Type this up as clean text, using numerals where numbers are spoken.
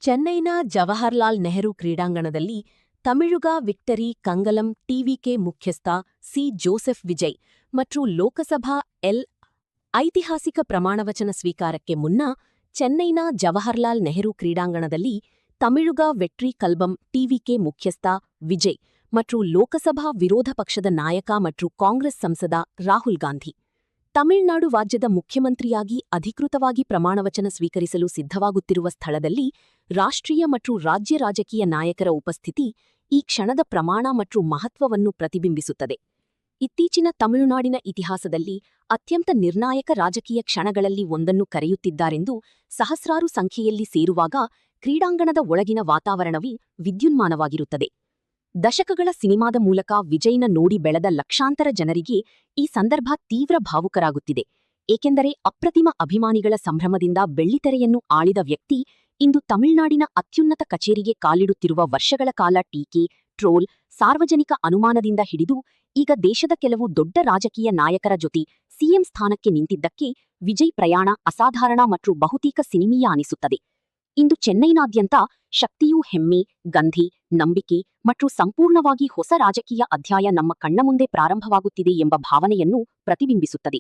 ಚೆನ್ನೈನ ಜವಾಹರ್ಲಾಲ್ ನೆಹರು ಕ್ರೀಡಾಂಗಣದಲ್ಲಿ ತಮಿಳುಗ victory ಕಂಗಲಂ TVK ಮುಖ್ಯಸ್ಥ ಸಿ ಜೋಸೆಫ್ ವಿಜಯ್ ಮತ್ತು ಲೋಕಸಭಾ ಐತಿಹಾಸಿಕ ಪ್ರಮಾಣವಚನ ಸ್ವೀಕಾರಕ್ಕೆ ಮುನ್ನ ಚೆನ್ನೈನ ಜವಾಹರ್ಲಾಲ್ ನೆಹರು ಕ್ರೀಡಾಂಗಣದಲ್ಲಿ ತಮಿಳುಗ ವೆಟ್ರಿ ಕಲ್ಬಂ ಟಿವಿಕೆ ಮುಖ್ಯಸ್ಥ ವಿಜಯ್ ಮತ್ತು ಲೋಕಸಭಾ ವಿರೋಧ ಪಕ್ಷದ ನಾಯಕ ಮತ್ತು ಕಾಂಗ್ರೆಸ್ ಸಂಸದ ರಾಹುಲ್ ಗಾಂಧಿ ತಮಿಳುನಾಡು ರಾಜ್ಯದ ಮುಖ್ಯಮಂತ್ರಿಯಾಗಿ ಅಧಿಕೃತವಾಗಿ ಪ್ರಮಾಣವಚನ ಸ್ವೀಕರಿಸಲು ಸಿದ್ಧವಾಗುತ್ತಿರುವ ಸ್ಥಳದಲ್ಲಿ ರಾಷ್ಟ್ರೀಯ ಮತ್ತು ರಾಜ್ಯ ರಾಜಕೀಯ ನಾಯಕರ ಉಪಸ್ಥಿತಿ ಈ ಕ್ಷಣದ ಪ್ರಮಾಣ ಮತ್ತು ಮಹತ್ವವನ್ನು ಪ್ರತಿಬಿಂಬಿಸುತ್ತದೆ. ಇತ್ತೀಚಿನ ತಮಿಳುನಾಡಿನ ಇತಿಹಾಸದಲ್ಲಿ ಅತ್ಯಂತ ನಿರ್ಣಾಯಕ ರಾಜಕೀಯ ಕ್ಷಣಗಳಲ್ಲಿ ಒಂದನ್ನು ಕರೆಯುತ್ತಿದ್ದಾರೆಂದು ಸಹಸ್ರಾರು ಸಂಖ್ಯೆಯಲ್ಲಿ ಸೇರುವಾಗ ಕ್ರೀಡಾಂಗಣದ ಒಳಗಿನ ವಾತಾವರಣವೇ ವಿದ್ಯುನ್ಮಾನವಾಗಿರುತ್ತದೆ. ದಶಕಗಳ ಸಿನಿಮಾದ ಮೂಲಕ ವಿಜಯ್ನ ನೋಡಿ ಬೆಳೆದ ಲಕ್ಷಾಂತರ ಜನರಿಗೆ ಈ ಸಂದರ್ಭ ತೀವ್ರ ಭಾವುಕರಾಗುತ್ತಿದೆ. ಏಕೆಂದರೆ ಅಪ್ರತಿಮ ಅಭಿಮಾನಿಗಳ ಸಂಭ್ರಮದಿಂದ ಬೆಳ್ಳಿತೆರೆಯನ್ನು ಆಳಿದ ವ್ಯಕ್ತಿ ಇಂದು ತಮಿಳುನಾಡಿನ ಅತ್ಯುನ್ನತ ಕಚೇರಿಗೆ ಕಾಲಿಡುತ್ತಿರುವ ವರ್ಷಗಳ ಕಾಲ ಟೀಕೆ, ಟ್ರೋಲ್, ಸಾರ್ವಜನಿಕ ಅನುಮಾನದಿಂದ ಹಿಡಿದು ಈಗ ದೇಶದ ಕೆಲವು ದೊಡ್ಡ ರಾಜಕೀಯ ನಾಯಕರ ಜೊತೆ ಸಿಎಂ ಸ್ಥಾನಕ್ಕೆ ನಿಂತಿದ್ದಕ್ಕೆ ವಿಜಯ್ ಪ್ರಯಾಣ ಅಸಾಧಾರಣ ಮತ್ತು ಬಹುತೇಕ ಸಿನಿಮೀಯ ಅನಿಸುತ್ತದೆ. ಇಂದು ಚೆನ್ನೈನಾದ್ಯಂತ ಶಕ್ತಿಯೂ ಹೆಮ್ಮೆ, ಗಂಧಿ, ನಂಬಿಕೆ ಮತ್ತು ಸಂಪೂರ್ಣವಾಗಿ ಹೊಸ ರಾಜಕೀಯ ಅಧ್ಯಾಯ ನಮ್ಮ ಕಣ್ಣ ಮುಂದೆ ಪ್ರಾರಂಭವಾಗುತ್ತಿದೆ ಎಂಬ ಭಾವನೆಯನ್ನು ಪ್ರತಿಬಿಂಬಿಸುತ್ತದೆ.